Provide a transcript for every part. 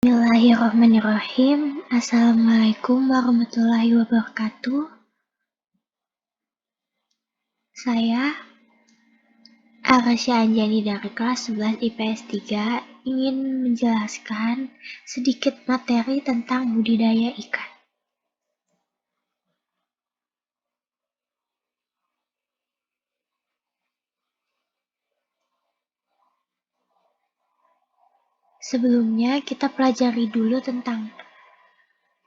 Bismillahirrahmanirrahim. Assalamualaikum warahmatullahi wabarakatuh. Saya Arasya Anjani dari kelas 11 IPS 3 ingin menjelaskan sedikit materi tentang budidaya ikan. Sebelumnya kita pelajari dulu tentang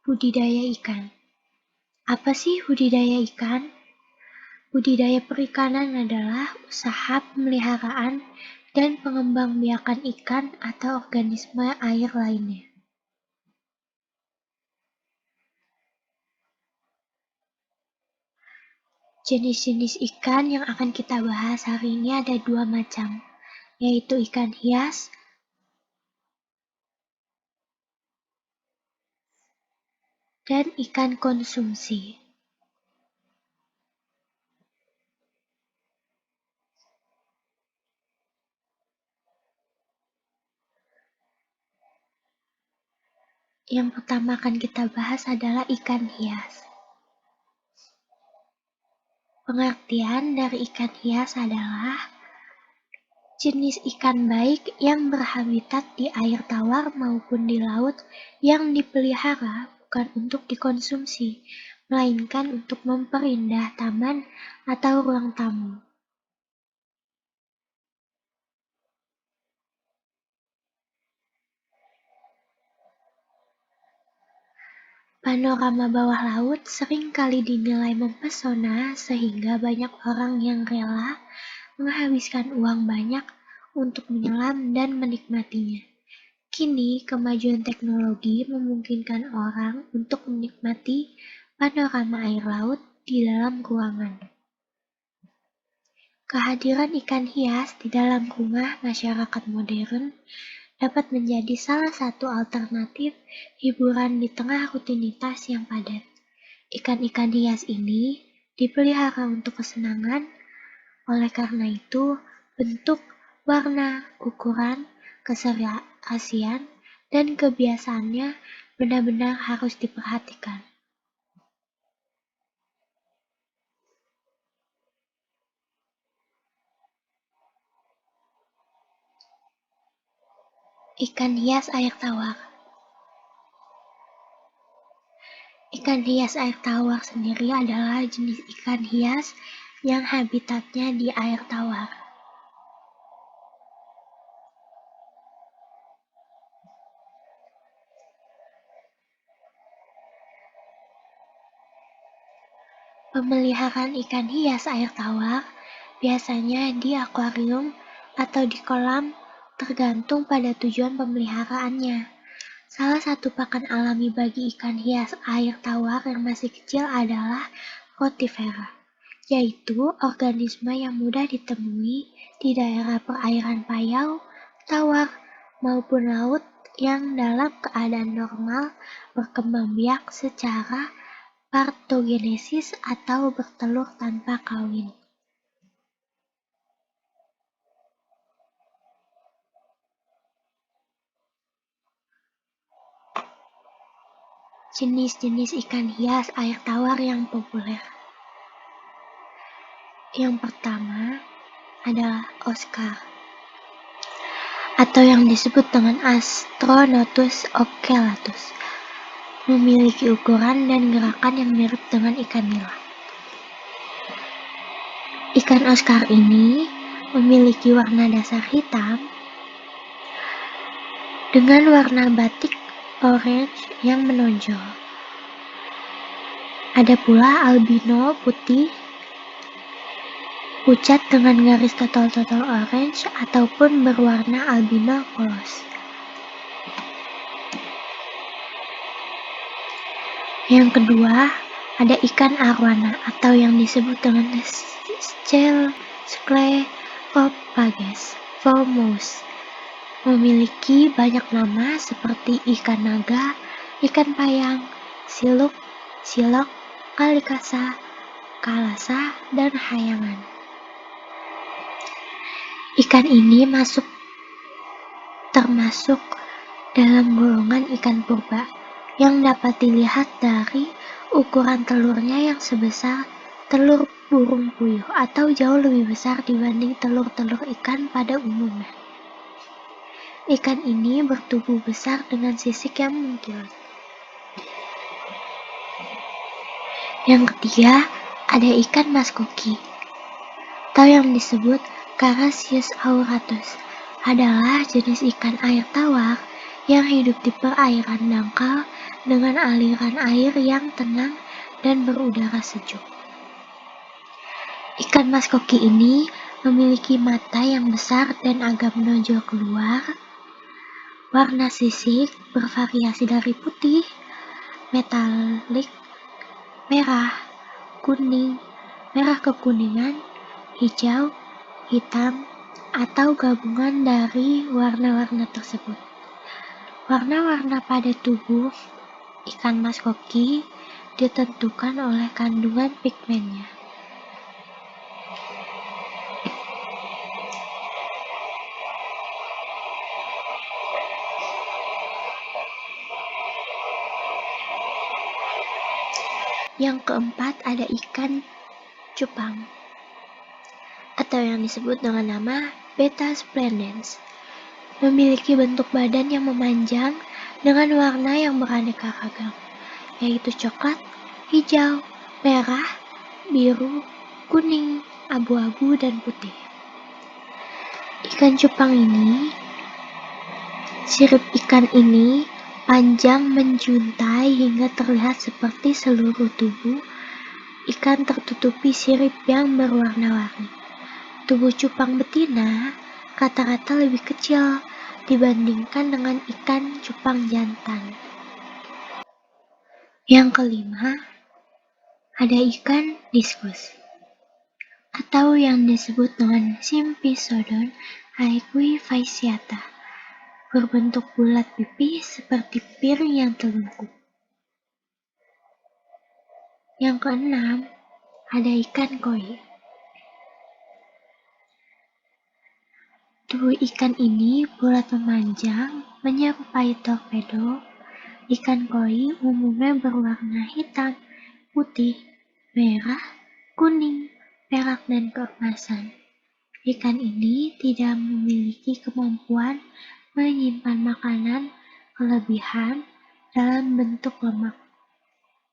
budidaya ikan. Apa sih budidaya ikan? Budidaya perikanan adalah usaha pemeliharaan dan pengembangbiakan ikan atau organisme air lainnya. Jenis-jenis ikan yang akan kita bahas hari ini ada dua macam, yaitu ikan hias dan ikan konsumsi. Yang pertama akan kita bahas adalah ikan hias. Pengertian dari ikan hias adalah jenis ikan baik yang berhabitat di air tawar maupun di laut yang dipelihara bukan untuk dikonsumsi, melainkan untuk memperindah taman atau ruang tamu. Panorama bawah laut sering kali dinilai mempesona sehingga banyak orang yang rela menghabiskan uang banyak untuk menyelam dan menikmatinya. Kini, kemajuan teknologi memungkinkan orang untuk menikmati panorama air laut di dalam ruangan. Kehadiran ikan hias di dalam rumah masyarakat modern dapat menjadi salah satu alternatif hiburan di tengah rutinitas yang padat. Ikan-ikan hias ini dipelihara untuk kesenangan, oleh karena itu bentuk, warna, ukuran, keserasian, dan kebiasaannya benar-benar harus diperhatikan. Ikan hias air tawar. Ikan hias air tawar sendiri adalah jenis ikan hias yang habitatnya di air tawar. Pemeliharaan ikan hias air tawar biasanya di akuarium atau di kolam tergantung pada tujuan pemeliharaannya. Salah satu pakan alami bagi ikan hias air tawar yang masih kecil adalah rotifera, yaitu organisme yang mudah ditemui di daerah perairan payau, tawar, maupun laut yang dalam keadaan normal berkembang biak secara partogenesis atau bertelur tanpa kawin. Jenis-jenis ikan hias air tawar yang populer. Yang pertama adalah Oscar, atau yang disebut dengan Astronotus ocelatus, memiliki ukuran dan gerakan yang mirip dengan ikan nila. Ikan Oscar ini memiliki warna dasar hitam dengan warna batik orange yang menonjol. Ada pula albino putih, pucat dengan garis totol-totol orange ataupun berwarna albino polos. Yang kedua, ada ikan arwana atau yang disebut dengan Sclerophages formos. Memiliki banyak nama seperti ikan naga, ikan payang, siluk, silok, kalikasa, kalasa, dan hayangan. Ikan ini termasuk dalam golongan ikan purba, yang dapat dilihat dari ukuran telurnya yang sebesar telur burung puyuh atau jauh lebih besar dibanding telur-telur ikan pada umumnya. Ikan ini bertubuh besar dengan sisik yang mengkilat. Yang ketiga, ada ikan mas koki, atau yang disebut Carassius auratus, adalah jenis ikan air tawar yang hidup di perairan dangkal dengan aliran air yang tenang dan berudara sejuk. Ikan mas koki ini memiliki mata yang besar dan agak menonjol keluar. Warna sisik bervariasi dari putih, metalik, merah, kuning, merah kekuningan, hijau, hitam, atau gabungan dari warna-warna tersebut. Warna-warna pada tubuh ikan mas koki ditentukan oleh kandungan pigmennya. Yang keempat, ada ikan cupang, atau yang disebut dengan nama Betta splendens. Memiliki bentuk badan yang memanjang dengan warna yang beraneka ragam, yaitu coklat, hijau, merah, biru, kuning, abu-abu, dan putih. Sirip ikan ini panjang menjuntai hingga terlihat seperti seluruh tubuh ikan tertutupi sirip yang berwarna-warni. Tubuh cupang betina rata-rata lebih kecil dibandingkan dengan ikan cupang jantan. Yang kelima, ada ikan diskus, atau yang disebut dengan Symphisodon aequifasciata, berbentuk bulat pipih seperti piring yang telungkup. Yang keenam, ada ikan koi. Tubuh ikan ini bulat memanjang, menyerupai torpedo. Ikan koi umumnya berwarna hitam, putih, merah, kuning, perak, dan keemasan. Ikan ini tidak memiliki kemampuan menyimpan makanan kelebihan dalam bentuk lemak.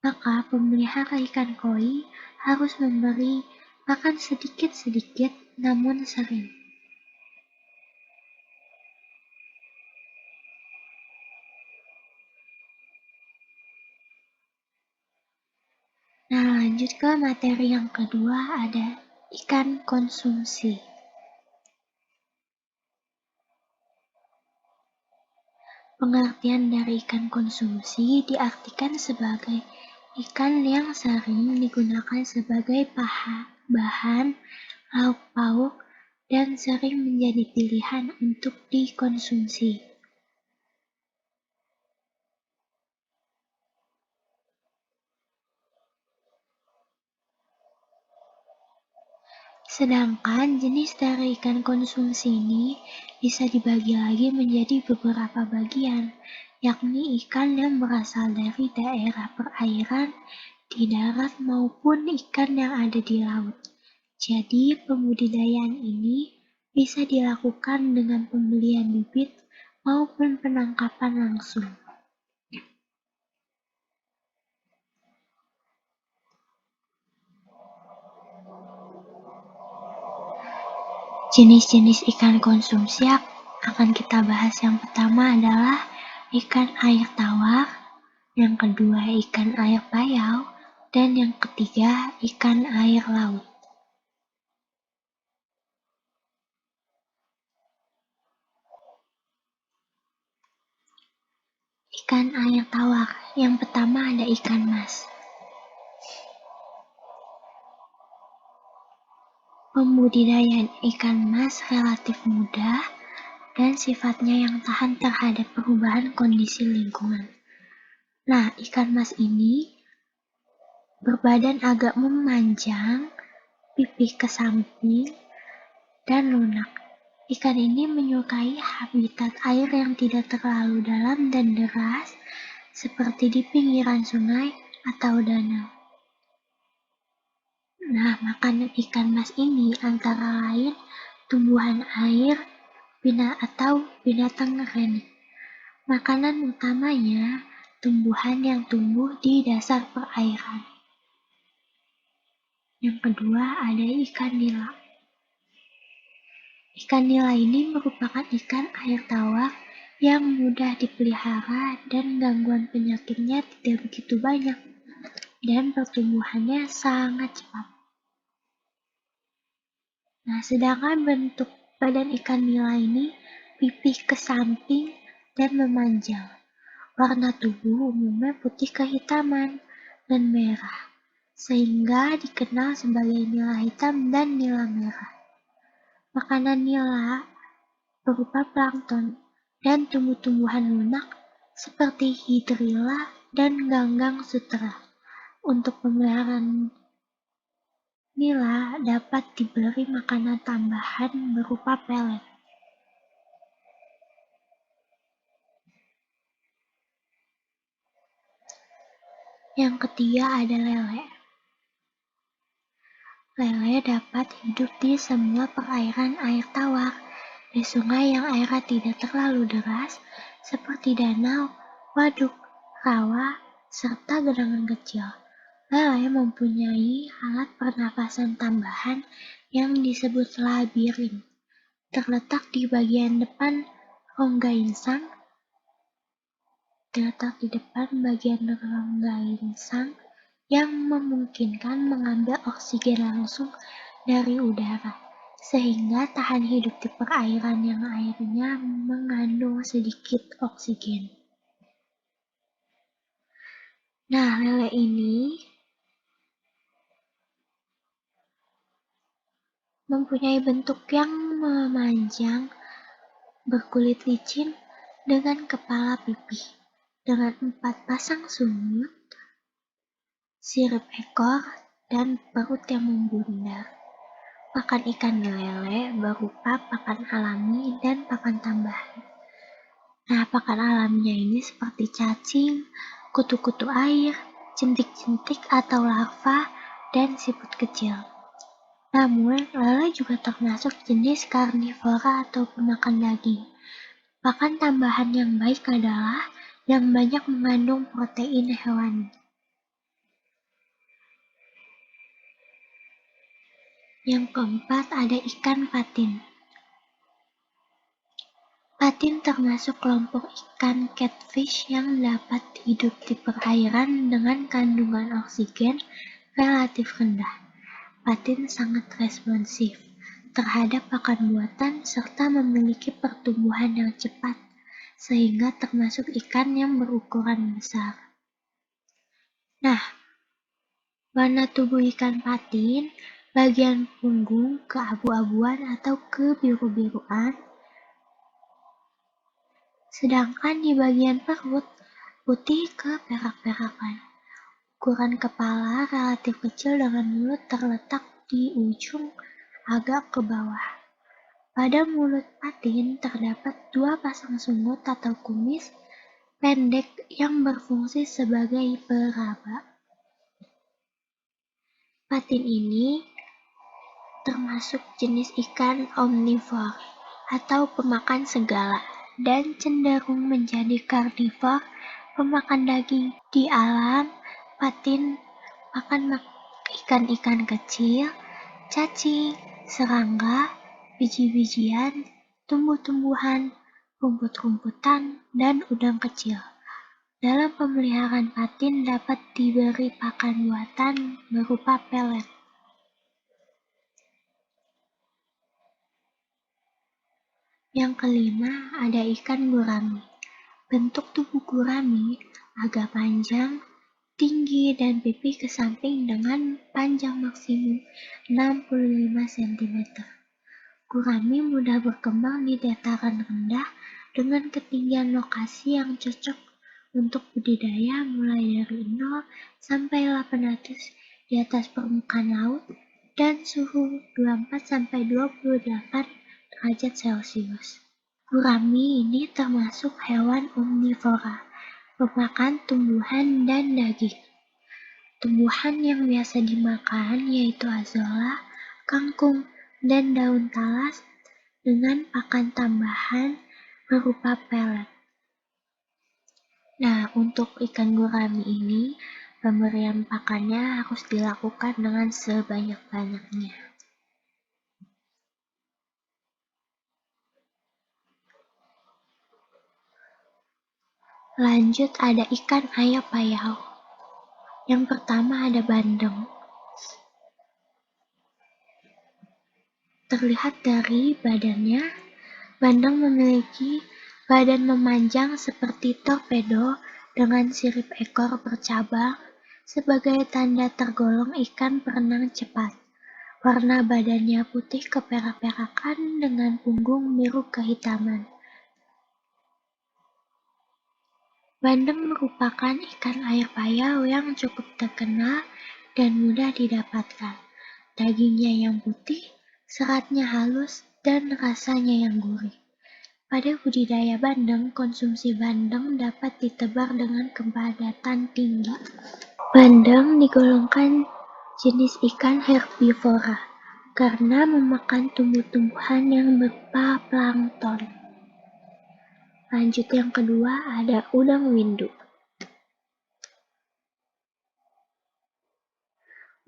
Maka pemelihara ikan koi harus memberi makan sedikit-sedikit namun sering. Nah, lanjut ke materi yang kedua, ada ikan konsumsi. Pengertian dari ikan konsumsi diartikan sebagai ikan yang sering digunakan sebagai bahan lauk pauk dan sering menjadi pilihan untuk dikonsumsi. Sedangkan jenis dari ikan konsumsi ini bisa dibagi lagi menjadi beberapa bagian, yakni ikan yang berasal dari daerah perairan di darat maupun ikan yang ada di laut. Jadi pembudidayaan ini bisa dilakukan dengan pembelian bibit maupun penangkapan langsung. Jenis-jenis ikan konsumsi akan kita bahas. Yang pertama adalah ikan air tawar, yang kedua ikan air payau, dan yang ketiga ikan air laut. Ikan air tawar, yang pertama ada ikan mas. Pembudidayaan ikan mas relatif mudah dan sifatnya yang tahan terhadap perubahan kondisi lingkungan. Nah, ikan mas ini berbadan agak memanjang, pipih ke samping, dan lunak. Ikan ini menyukai habitat air yang tidak terlalu dalam dan deras, seperti di pinggiran sungai atau danau. Nah, makanan ikan mas ini antara lain tumbuhan air, atau binatang kering. Makanan utamanya tumbuhan yang tumbuh di dasar perairan. Yang kedua ada ikan nila. Ikan nila ini merupakan ikan air tawar yang mudah dipelihara dan gangguan penyakitnya tidak begitu banyak dan pertumbuhannya sangat cepat. Nah, sedangkan bentuk badan ikan nila ini pipih ke samping dan memanjang. Warna tubuh umumnya putih kehitaman dan merah, sehingga dikenal sebagai nila hitam dan nila merah. Makanan nila berupa plankton dan tumbuh-tumbuhan lunak seperti hidrilla dan ganggang sutera. Untuk pemeliharaan nila dapat diberi makanan tambahan berupa pelet. Yang ketiga ada lele. Lele dapat hidup di semua perairan air tawar, di sungai yang airnya tidak terlalu deras, seperti danau, waduk, rawa, serta genangan kecil. Lele mempunyai alat pernapasan tambahan yang disebut labirin, terletak di bagian depan rongga insang, yang memungkinkan mengambil oksigen langsung dari udara, sehingga tahan hidup di perairan yang airnya mengandung sedikit oksigen. Nah, lele ini mempunyai bentuk yang memanjang, berkulit licin, dengan kepala pipih, dengan 4 pasang sungut, sirip ekor, dan perut yang membundar. Pakan ikan lele berupa pakan alami dan pakan tambahan. Nah, pakan alaminya ini seperti cacing, kutu-kutu air, jentik-jentik atau larva, dan siput kecil. Namun, lele juga termasuk jenis karnivora atau pemakan daging. Pakan tambahan yang baik adalah yang banyak mengandung protein hewani. Yang keempat ada ikan patin. Patin termasuk kelompok ikan catfish yang dapat hidup di perairan dengan kandungan oksigen relatif rendah. Patin sangat responsif terhadap pakan buatan serta memiliki pertumbuhan yang cepat, sehingga termasuk ikan yang berukuran besar. Nah, warna tubuh ikan patin, bagian punggung keabu-abuan atau kebiru-biruan, sedangkan di bagian perut putih keperak-perakan. Ukuran kepala relatif kecil dengan mulut terletak di ujung agak ke bawah. Pada mulut patin terdapat 2 pasang sungut atau kumis pendek yang berfungsi sebagai peraba. Patin ini termasuk jenis ikan omnivor atau pemakan segala dan cenderung menjadi karnivor, pemakan daging. Di alam, patin makan ikan-ikan kecil, cacing, serangga, biji-bijian, tumbuh-tumbuhan, rumput-rumputan, dan udang kecil. Dalam pemeliharaan patin dapat diberi pakan buatan berupa pelet. Yang kelima ada ikan gurami. Bentuk tubuh gurami agak panjang, tinggi, dan pipih ke samping dengan panjang maksimum 65 cm. Gurami mudah berkembang di dataran rendah dengan ketinggian lokasi yang cocok untuk budidaya mulai dari 0 sampai 800 di atas permukaan laut dan suhu 24-28 derajat Celcius. Gurami ini termasuk hewan omnivora, pemakan tumbuhan dan daging. Tumbuhan yang biasa dimakan yaitu azolla, kangkung, dan daun talas dengan pakan tambahan berupa pelet. Nah, untuk ikan gurami ini, pemberian pakannya harus dilakukan dengan sebanyak-banyaknya. Lanjut ada ikan air payau. Yang pertama ada bandeng. Terlihat dari badannya, bandeng memiliki badan memanjang seperti torpedo dengan sirip ekor bercabang sebagai tanda tergolong ikan berenang cepat. Warna badannya putih keperak-perakan dengan punggung biru kehitaman. Bandeng merupakan ikan air payau yang cukup terkenal dan mudah didapatkan. Dagingnya yang putih, seratnya halus, dan rasanya yang gurih. Pada budidaya bandeng, konsumsi bandeng dapat ditebar dengan kepadatan tinggi. Bandeng digolongkan jenis ikan herbivora karena memakan tumbuh-tumbuhan yang berupa plankton. Lanjut yang kedua ada udang windu.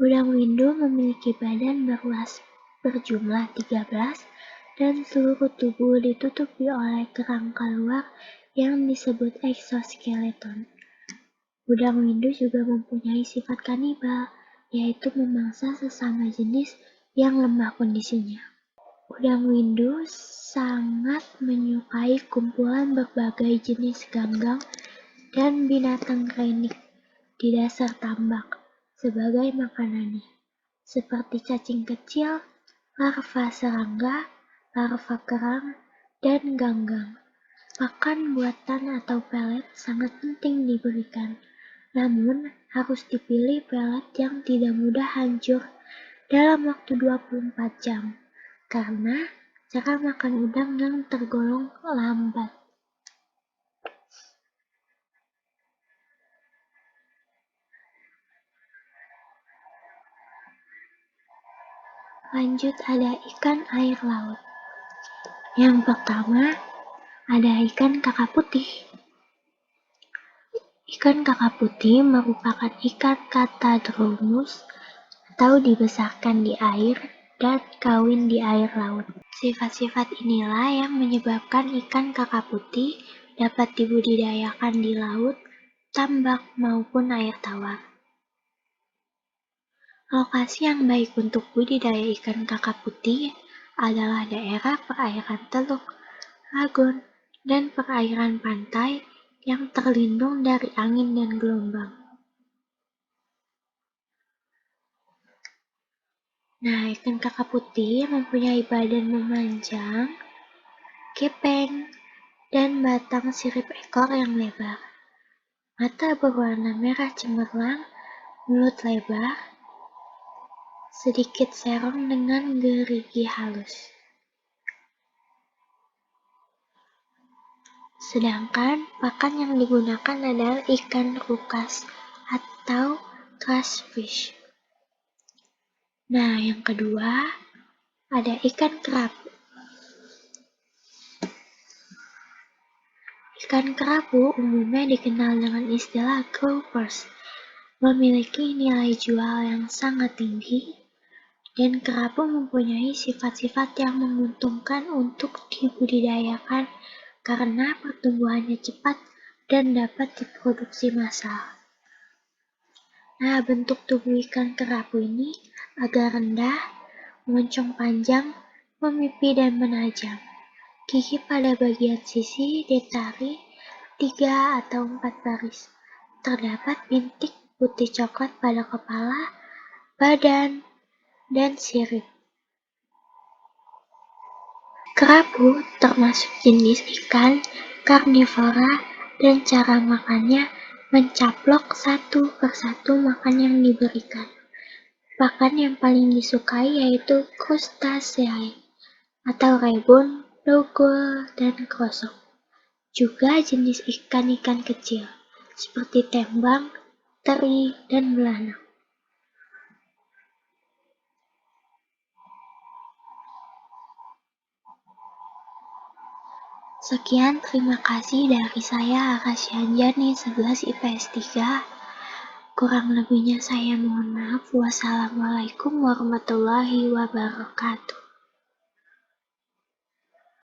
Udang windu memiliki badan berluas berjumlah 13 dan seluruh tubuh ditutupi oleh kerangka luar yang disebut exoskeleton. Udang windu juga mempunyai sifat kanibal, yaitu memangsa sesama jenis yang lemah kondisinya. Udang windu sangat menyukai kumpulan berbagai jenis ganggang dan binatang renik di dasar tambak sebagai makanannya, seperti cacing kecil, larva serangga, larva kerang, dan ganggang. Pakan buatan atau pelet sangat penting diberikan, namun harus dipilih pelet yang tidak mudah hancur dalam waktu 24 jam, karena cara makan udang yang tergolong lambat. Lanjut ada ikan air laut. Yang pertama ada ikan kakap putih. Ikan kakap putih merupakan ikan Catadromous atau dibesarkan di air dan kawin di air laut. Sifat-sifat inilah yang menyebabkan ikan kakap putih dapat dibudidayakan di laut, tambak, maupun air tawar. Lokasi yang baik untuk budidaya ikan kakap putih adalah daerah perairan teluk, lagun, dan perairan pantai yang terlindung dari angin dan gelombang. Nah, ikan kakap putih mempunyai badan memanjang, gepeng, dan batang sirip ekor yang lebar. Mata berwarna merah cemerlang, mulut lebar, sedikit serong dengan gerigi halus. Sedangkan pakan yang digunakan adalah ikan rukas atau trash fish. Nah, yang kedua ada ikan kerapu. Ikan kerapu umumnya dikenal dengan istilah groupers, memiliki nilai jual yang sangat tinggi, dan kerapu mempunyai sifat-sifat yang menguntungkan untuk dibudidayakan karena pertumbuhannya cepat dan dapat diproduksi massal. Nah, bentuk tubuh ikan kerapu ini agak rendah, moncong panjang, memipih dan menajam. Gigi pada bagian sisi ditarik 3 atau 4 baris. Terdapat bintik putih coklat pada kepala, badan, dan sirip. Kerapu termasuk jenis ikan karnivora dan cara makannya mencaplok satu persatu makan yang diberikan. Pakan yang paling disukai yaitu crustaceae atau rebun, dogol, dan krosok. Juga jenis ikan-ikan kecil, seperti tembang, teri, dan belanak. Sekian, terima kasih dari saya Akasya Anjani 11 IPS 3. Kurang lebihnya saya mohon maaf. Wassalamualaikum warahmatullahi wabarakatuh.